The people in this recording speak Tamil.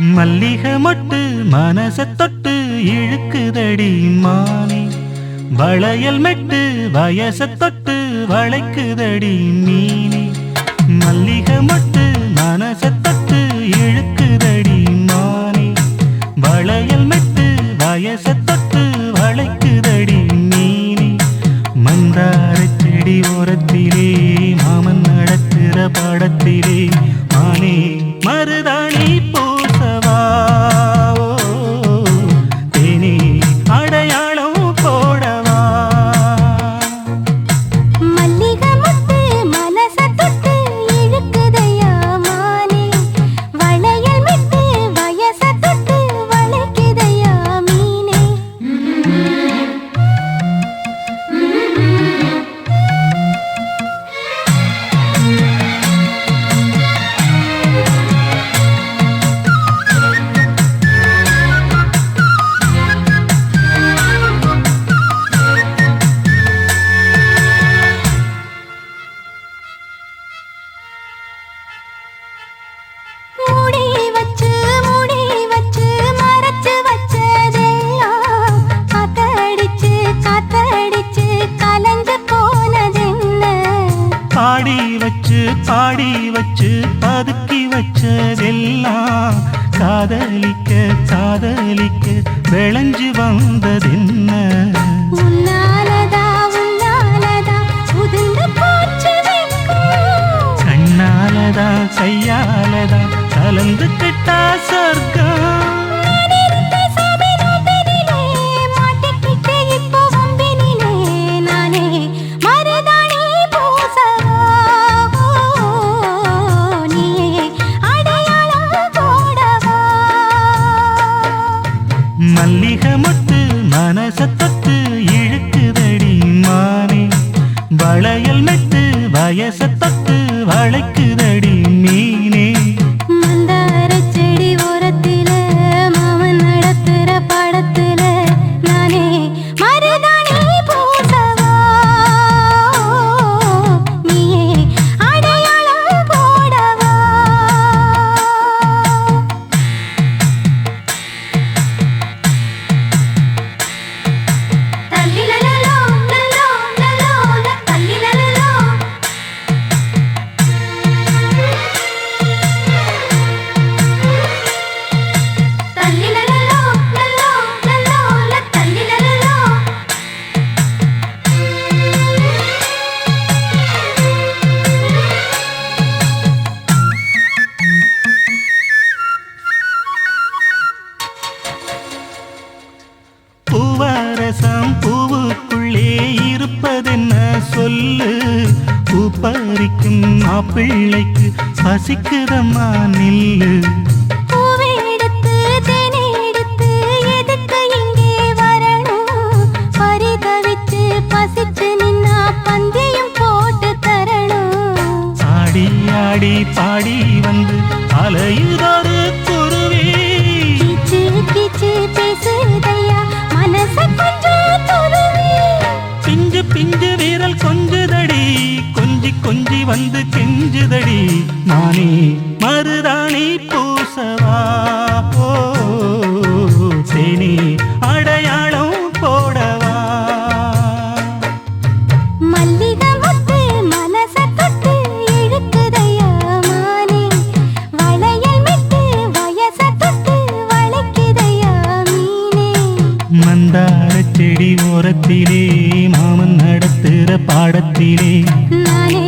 மல்லிகை மொட்டு மனச தொட்டு இழுக்குதடி மானே, வளையல் மெட்டு வயச தொட்டு வளைக்குதடி மீனே. மல்லிகை மொட்டு மனச தொட்டு இழுக்குதடி மானே, வளையல் மெட்டு வயச தொட்டு வளைக்குதடி மீனே. மந்தார செடி ஓரத்திலே மாமன் நடத்துற படத்திலே மானே மருதாணி பூசவா, தேனி அடையாளம் போடவா. மல்லிகை மொட்டு மனச தொட்டு இழுக்குதையா மானே, வளையல் மெட்டு வயச தொட்டு வளைக்குதையா மீனே. மூடி வச்சு மறைச்சு வச்சதெல்லாம் காத்தடிச்சு கலஞ்சு போனதென்ன. பாடி வச்சு பதுக்கி வச்சதெல்லாம் காதலிக்க விளைஞ்சு வந்ததென்ன. உன்னாலதா உதிர்ந்து போச்சு வெட்கம். கண்ணாலதா கையாலதா கலந்துக்கிட்டா சொர்க்கம். நான் இருந்த சபையிலே மாட்டிக்கிட்டு இப்போ வம்பினிலே நானே மருதாணி பூசவா, நீயே அடையாளம் போடவா. மல்லிகை மொட்டு மனச தொட்டு இழுக்குதடி மானே, வளையல் மெட்டு வயச தொட்டு வளைக்குதடி மீனே. மந்தார செடி ஓரத்தில மாமன் நடத்துற படத்துல நானே மருதாணி பூசவா, நீயே அடையாளம் போடவா. தல்லிலலலோ லலோ லலோ தல்லிலலலோ. தல்லிலலலோ லலோ லலோ தல்லிலலலோ. பூவரசம் பூவுக்குள்ளே இருப்பதென்ன சொல்லு, பூ பறிக்கும் மாப்பிள்ளைக்கு பசிக்குதம்மா நில்லு. பூவை எடுத்து தேனை எடுத்து எதுக்கு இங்கே வரணும், பரிதவிச்சு பசிச்சு நின்னா பந்தயம் போட்டு தரணும். ஆடி ஆடி பாடி வந்து அலையுதொரு குருவி, கீச்சு கீச்சு பேசுதையா மனச கொஞ்சம் துருவி. பிஞ்சு பிஞ்சு வீரல் கொஞ்சுதடி, கொஞ்சி வந்து கெஞ்சுதடி நானே மருதாணி பூசவா, தேனி அடையாளம் போடவா. மல்லிகை மொட்டு மனச தொட்டு இழுக்குதையா மானே, வளையல் மெட்டு வயச தொட்டு வளைக்குதையா மீனே. மந்தார செடி ஓரத்திலே மாமன் நடத்துற பாடத்திலே நானே